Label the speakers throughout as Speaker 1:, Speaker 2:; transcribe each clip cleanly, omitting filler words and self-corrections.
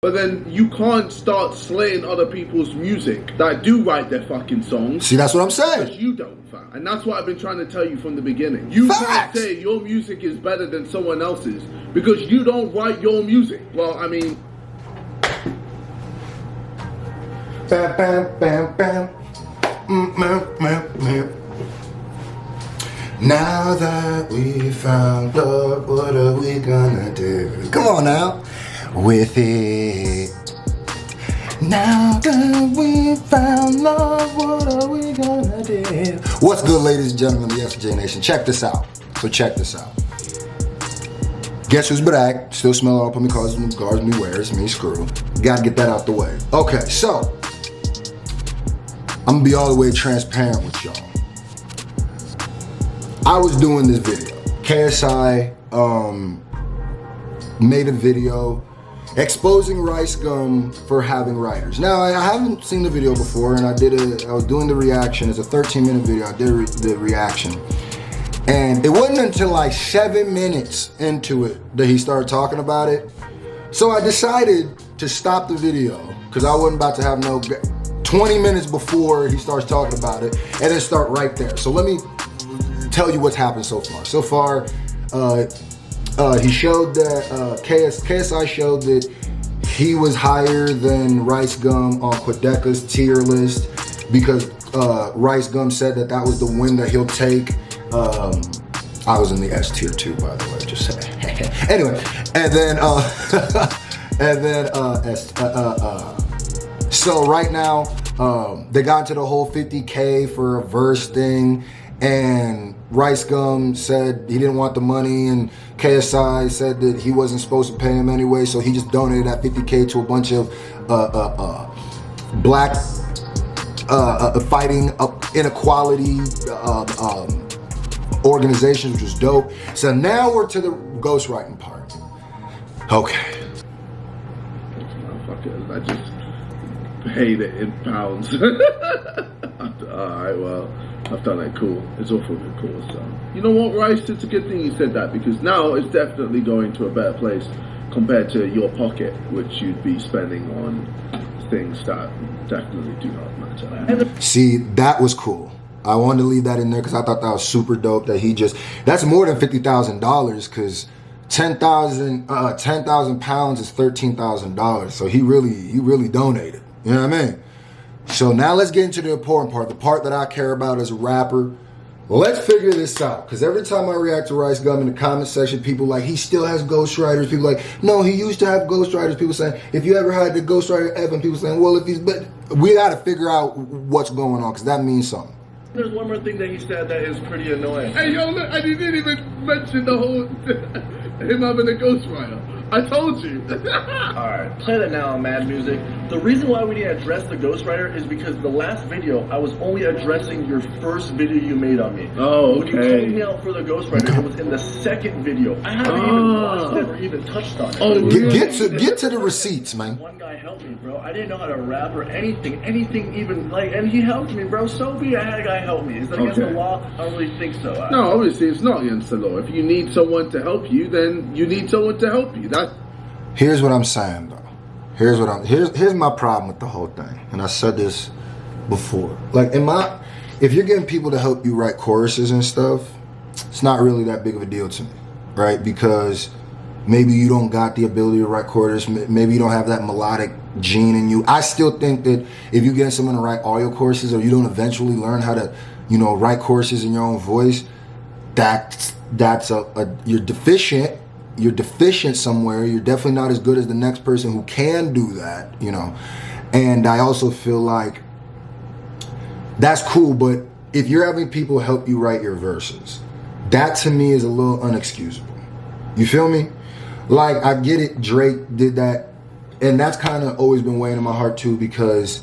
Speaker 1: But then you can't start slaying other people's music that do write their fucking songs.
Speaker 2: See, that's what I'm saying.
Speaker 1: Because you don't, fam. And that's what I've been trying to tell you from the beginning. You can't say your music is better than someone else's because you don't write your music. Well, I mean...
Speaker 2: Bam, bam, bam, bam. Now that we found love, what are we gonna do? Come on now. With it. Now that we found love, what are we gonna do? What's good, ladies and gentlemen of the SJ Nation? Check this out. So check this out. Guess who's back? Still smell all up on me cars me wears, me Screw. Gotta get that out the way. Okay, so I'm gonna be all the way transparent with y'all. I was doing this video. KSI made a video exposing RiceGum for having writers. Now, I haven't seen the video before, and I was doing the reaction. It's a 13-minute video. I did the reaction. And it wasn't until like 7 minutes into it that he started talking about it. So I decided to stop the video because I wasn't about to have no 20 minutes before he starts talking about it and then start right there. So let me tell you what's happened so far. So far, he showed that KSI showed that he was higher than RiceGum on Quedeca's tier list because RiceGum said that that was the win that he'll take. I was in the S tier too, by the way, just saying. Anyway, and then so right now they got into the whole 50K for a verse thing, and RiceGum said he didn't want the money, and KSI said that he wasn't supposed to pay him anyway, so he just donated that 50K to a bunch of black fighting inequality organizations, which was dope. So now we're to the ghostwriting part. Okay.
Speaker 1: I just paid it in pounds. Alright, well, I've done it. Cool. It's all for the cool. So, you know what, Rice? It's a good thing you said that because now it's definitely going to a better place compared to your pocket, which you'd be spending on things that definitely do not matter.
Speaker 2: See, that was cool. I wanted to leave that in there because I thought that was super dope that he just, that's more than $50,000 because 10,000 pounds is $13,000. So he really donated. You know what I mean? So now let's get into the important part, the part that I care about as a rapper. Let's figure this out, because every time I react to RiceGum in the comment section, people like, he still has ghostwriters. People like, no, he used to have ghostwriters. People saying, if you ever had the ghostwriter Evan, people saying, well, if he's, but we got to figure out what's going on, because that means something.
Speaker 3: There's one more thing that he said that is pretty annoying.
Speaker 1: Hey, yo, look, and he didn't even mention the whole, him having a ghostwriter. I told you.
Speaker 3: Alright, play that now on Mad Music. The reason why we didn't address the ghostwriter is because the last video, I was only addressing your first video you made on me.
Speaker 1: Oh, okay.
Speaker 3: When you called me out for the ghostwriter, it was in the second video. I haven't even watched it or even touched on it.
Speaker 1: Oh,
Speaker 2: get to the receipts, man.
Speaker 3: One guy helped me, bro. I didn't know how to rap or anything even, like, and he helped me, bro. So be it, I had a guy help me. Is that against the law? I don't really think so.
Speaker 1: No, obviously it's not against the law. If you need someone to help you, then you need someone to help you.
Speaker 2: Here's what I'm saying though. Here's my problem with the whole thing. And I said this before. Like if you're getting people to help you write choruses and stuff, it's not really that big of a deal to me, right? Because maybe you don't got the ability to write choruses, maybe you don't have that melodic gene in you. I still think that if you get someone to write all your choruses, or you don't eventually learn how to, write choruses in your own voice, you're deficient. You're deficient somewhere. You're definitely not as good as the next person who can do that, And I also feel like that's cool, but if you're having people help you write your verses, that to me is a little unexcusable. You feel me? Like, I get it, Drake did that, and that's kind of always been weighing in my heart too because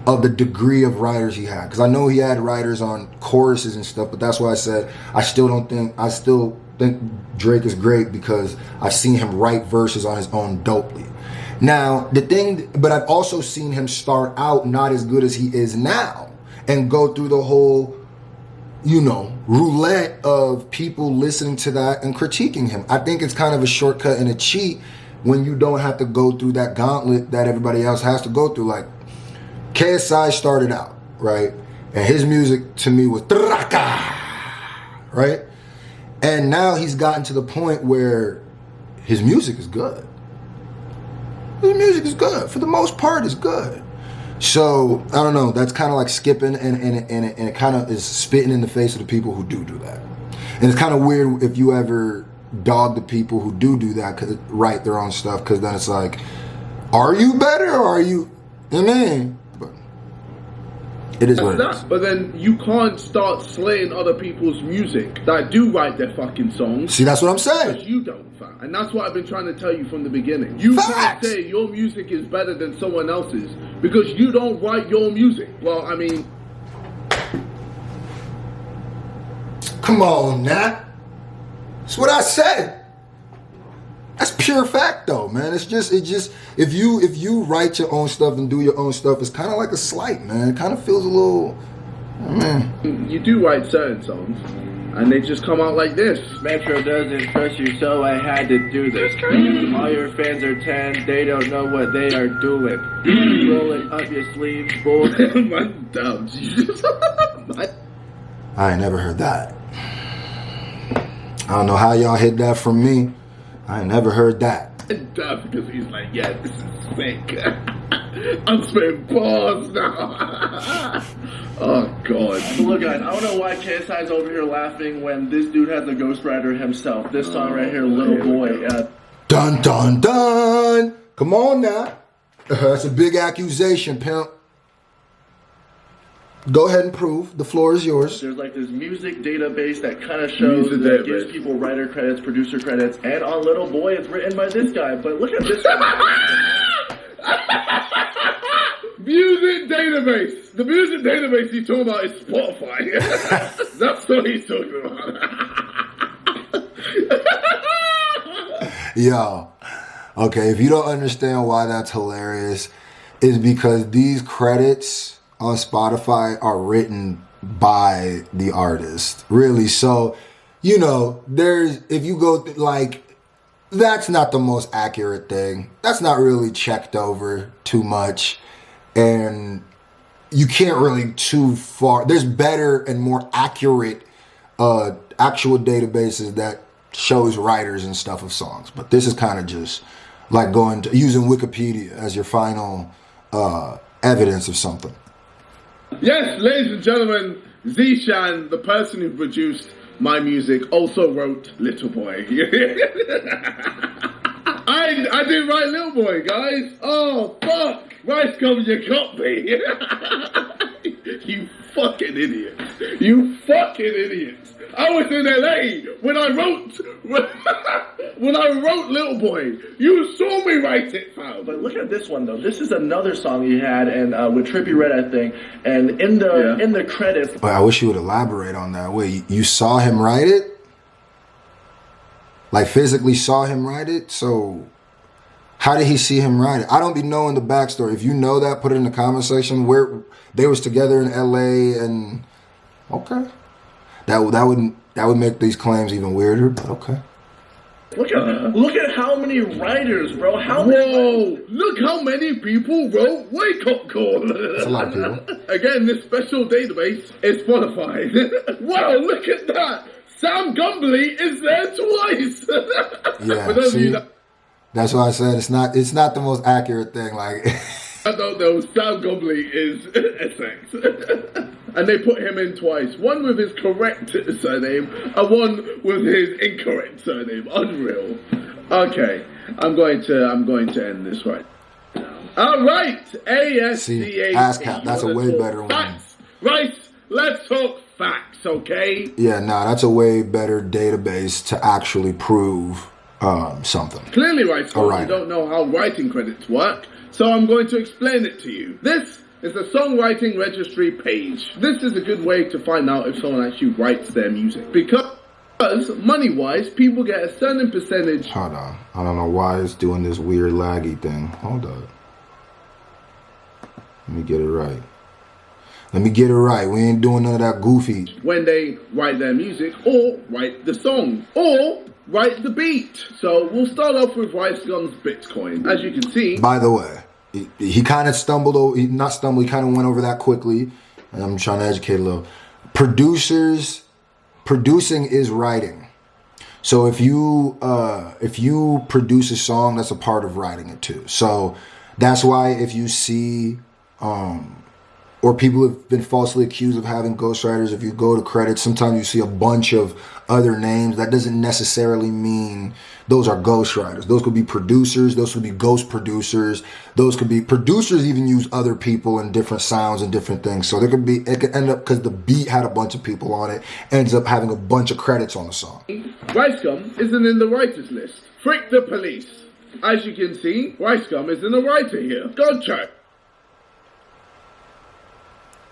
Speaker 2: of the degree of writers he had. Because I know he had writers on choruses and stuff, but that's why I said I still think Drake is great because I've seen him write verses on his own dopely. Now, but I've also seen him start out not as good as he is now and go through the whole, roulette of people listening to that and critiquing him. I think it's kind of a shortcut and a cheat when you don't have to go through that gauntlet that everybody else has to go through. Like, KSI started out, right? And his music to me was right? And now he's gotten to the point where his music is good. His music is good. For the most part, it's good. So, I don't know. That's kind of like skipping, and it kind of is spitting in the face of the people who do that. And it's kind of weird if you ever dog the people who do that, cause write their own stuff, because then it's like, are you better or are you, you know what I mean? But it is what it is.
Speaker 1: But then you can't start slaying other people's music that do write their fucking songs.
Speaker 2: See, that's what I'm saying.
Speaker 1: Because you don't, fam. And that's what I've been trying to tell you from the beginning. You can't say your music is better than someone else's because you don't write your music. Well, I mean,
Speaker 2: come on, Nat. That's what I said. That's pure fact, though, man. It just if you write your own stuff and do your own stuff, it's kind of like a slight, man. It kind of feels a little, man.
Speaker 1: You do write certain songs, and they just come out like this.
Speaker 3: Metro doesn't trust you, so I had to do this. All your fans are 10, they don't know what they are doing. Rolling up your sleeves, boy.
Speaker 1: My dumb Jesus.
Speaker 2: I ain't never heard that. I don't know how y'all hid that from me. I ain't never heard that.
Speaker 1: That's because he's like, yeah, this is sick. I'm spitting balls now. Oh, God.
Speaker 3: Look, guys, I don't know why KSI's over here laughing when this dude has a ghostwriter himself. This song right here, Little Boy.
Speaker 2: Dun, dun, dun. Come on now. That's a big accusation, pimp. Go ahead and prove. The floor is yours.
Speaker 3: There's like this music database that kind of shows that gives people writer credits, producer credits, and on Little Boy it's written by this guy. But look at this guy.
Speaker 1: Music database. The music database he's talking about is Spotify. That's what he's talking about.
Speaker 2: Yo. Okay, if you don't understand why that's hilarious, it's because these credits on Spotify are written by the artist, really. So, you know, if you go like, that's not the most accurate thing. That's not really checked over too much, and you can't really too far. There's better and more accurate actual databases that shows writers and stuff of songs, but this is kind of just like using Wikipedia as your final evidence of something.
Speaker 1: Yes, ladies and gentlemen, Zishan, the person who produced my music, also wrote Little Boy. I did write Little Boy, guys. Oh, fuck. RiceGum, you got me. You fucking idiots. You fucking idiots. I was in LA when I wrote Little Boy. You saw me write it, fam.
Speaker 3: But look at this one though. This is another song he had, and with Trippie Redd, I think. And in the credits.
Speaker 2: But I wish you would elaborate on that. Wait, you saw him write it? Like physically saw him write it? So how did he see him write it? I don't be knowing the backstory. If you know that, put it in the comment section. Where they was together in LA, and okay. That would make these claims even weirder, but okay.
Speaker 3: Look at how many writers, bro.
Speaker 1: Look how many people wrote Wake Up Call.
Speaker 2: That's a lot of people.
Speaker 1: Again, this special database is Spotify. Wow, look at that. Sam Gumbly is there twice.
Speaker 2: Yeah, see, that's why I said it's not the most accurate thing. Like,
Speaker 1: I don't know, Sam Gumbly is Essex. And they put him in twice. One with his correct surname and one with his incorrect surname. Unreal. Okay, I'm going to end this right now. Alright, ASDA.
Speaker 2: See, ASCAP, that's a way better one.
Speaker 1: Facts. Right, let's talk facts, okay?
Speaker 2: Yeah, nah, that's a way better database to actually prove something.
Speaker 1: Clearly, right, so you don't know how writing credits work, so I'm going to explain it to you. This is the songwriting registry page. This is a good way to find out if someone actually writes their music. Because money-wise, people get a certain percentage.
Speaker 2: Hold on. I don't know why it's doing this weird laggy thing. Hold up. Let me get it right. We ain't doing none of that goofy.
Speaker 1: When they write their music or write the song. Or write the beat. So we'll start off with RiceGum's Bitcoin. As you can see.
Speaker 2: By the way, he kind of stumbled over, he kind of went over that quickly. And I'm trying to educate a little. Producing is writing. So if you produce a song, that's a part of writing it too. So that's why if you see, or people have been falsely accused of having ghostwriters, if you go to credits, sometimes you see a bunch of other names. That doesn't necessarily mean those are ghostwriters. Those could be producers. Those could be ghost producers. Those could be producers even use other people and different sounds and different things. So it could end up, because the beat had a bunch of people on it, ends up having a bunch of credits on the song.
Speaker 1: RiceGum isn't in the writers list. Frick the police. As you can see, RiceGum isn't a writer here. Go check.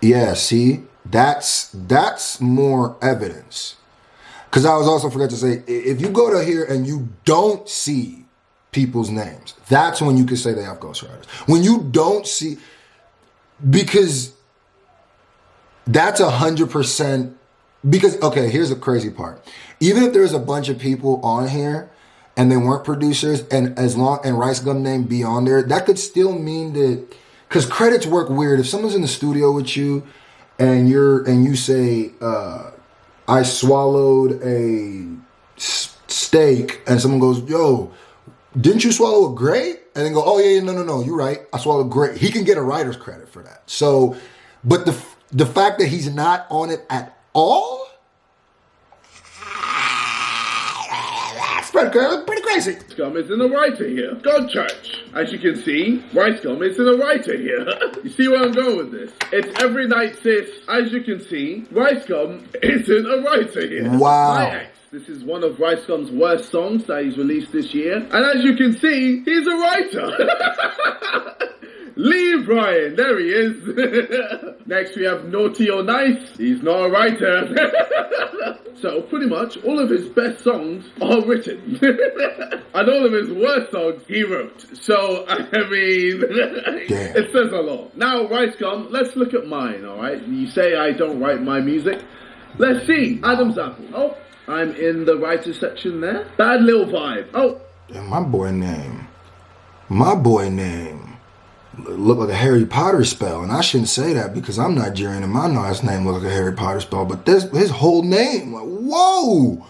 Speaker 2: Yeah, see, that's more evidence. Because I was also forgot to say, if you go to here and you don't see people's names, that's when you can say they have ghostwriters. When you don't see, because that's 100%. Because, okay, here's the crazy part. Even if there's a bunch of people on here and they weren't producers, and RiceGum name be on there, that could still mean that. Because credits work weird. If someone's in the studio with you and you say, I swallowed a steak, and someone goes, yo, didn't you swallow a grape? And then go, oh yeah, no, you're right. I swallowed a grape. He can get a writer's credit for that. So, but the fact that he's not on it at all, pretty crazy.
Speaker 1: RiceGum isn't a writer here. Go church. As you can see, RiceGum isn't a writer here. You see where I'm going with this? It's every night, sis. As you can see, RiceGum isn't a writer here.
Speaker 2: Wow.
Speaker 1: My ex. This is one of RiceGum's worst songs that he's released this year. And as you can see, he's a writer. Leave Brian. There he is. Next we have Naughty or Nice. He's not a writer. So pretty much all of his best songs are written. And all of his worst songs he wrote. So, I mean, it says a lot. Now, RiceGum, let's look at mine, alright? You say I don't write my music. Let's see. Adam's Apple. Oh, I'm in the writer section there. Bad Little Vibe. Oh.
Speaker 2: And my boy name look like a Harry Potter spell, and I shouldn't say that because I'm Nigerian and my last name look like a Harry Potter spell, but this his whole name, like, whoa!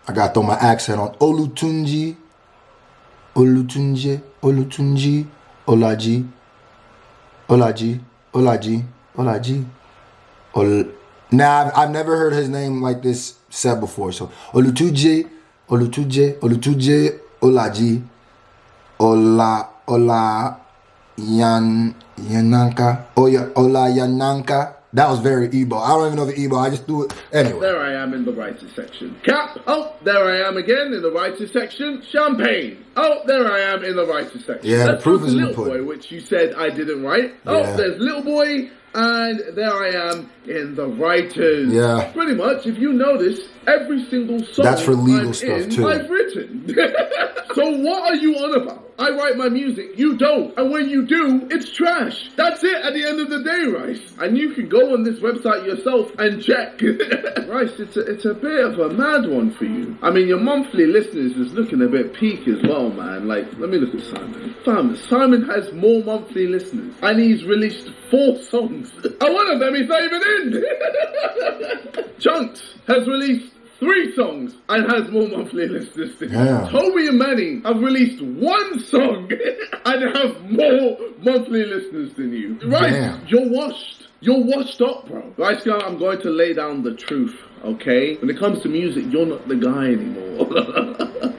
Speaker 2: I gotta throw my accent on. Olutunji, Olaji. Now, I've never heard his name like this said before, so Olutunje, Olaji. Ola Yananka. That was very Igbo. I don't even know the Igbo. I just do it anyway.
Speaker 1: There I am in the writer section. Cap. Oh, there I am again in the writer section. Champagne. Oh, there I am in the writer section.
Speaker 2: Yeah, the proof is in the
Speaker 1: Little
Speaker 2: pudding.
Speaker 1: Boy, which you said I didn't write.
Speaker 2: Yeah.
Speaker 1: Oh, there's Little Boy. And there I am in the writers.
Speaker 2: Yeah.
Speaker 1: Pretty much, if you notice, every single song
Speaker 2: that's for legal
Speaker 1: I'm
Speaker 2: stuff
Speaker 1: in,
Speaker 2: too.
Speaker 1: I've written. So what are you on about? I write my music, you don't. And when you do, it's trash. That's it at the end of the day, Rice. And you can go on this website yourself and check. Rice, it's a bit of a mad one for you. I mean, your monthly listeners is looking a bit peak as well, man. Like, let me look at Simon. Fam, Simon has more monthly listeners. And he's released 4 songs. And one of them is not even in. Chunks has released 3 songs and has more monthly listeners than you. Toby and Manny have released 1 song and have more monthly listeners than you. Right, you're washed. You're washed up, bro. Right, guy, I'm going to lay down the truth, okay? When it comes to music, you're not the guy anymore.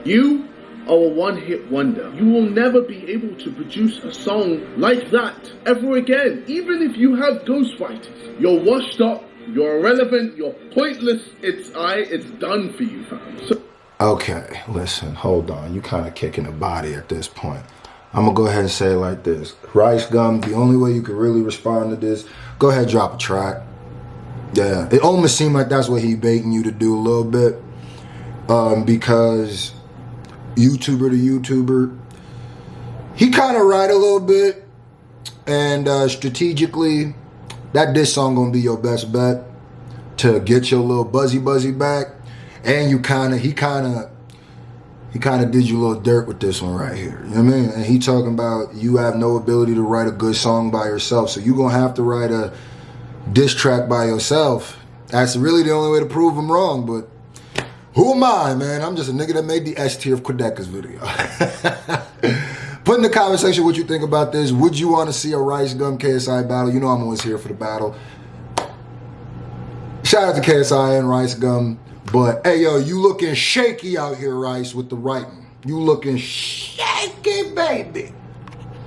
Speaker 1: You are a one-hit wonder. You will never be able to produce a song like that ever again. Even if you have ghostwriters, you're washed up. You're irrelevant, you're pointless, it's done for you, fam.
Speaker 2: Okay, listen, hold on. You kind of kicking the body at this point. I'm going to go ahead and say it like this. RiceGum, the only way you can really respond to this, go ahead, drop a track. Yeah, it almost seemed like that's what he baiting you to do a little bit. Because YouTuber to YouTuber, he kind of right a little bit. And strategically, that diss song gonna be your best bet to get your little buzzy back. And he kind of did you a little dirt with this one right here. You know what I mean? And he talking about you have no ability to write a good song by yourself, so you gonna have to write a diss track by yourself. That's really the only way to prove him wrong, but who am I, man? I'm just a nigga that made the S tier of Quedeca's video. Put in the comment section what you think about this. Would you want to see a Rice Gum KSI battle? You know I'm always here for the battle. Shout out to KSI and Rice Gum. But, hey, yo, you looking shaky out here, Rice, with the writing. You looking shaky, baby.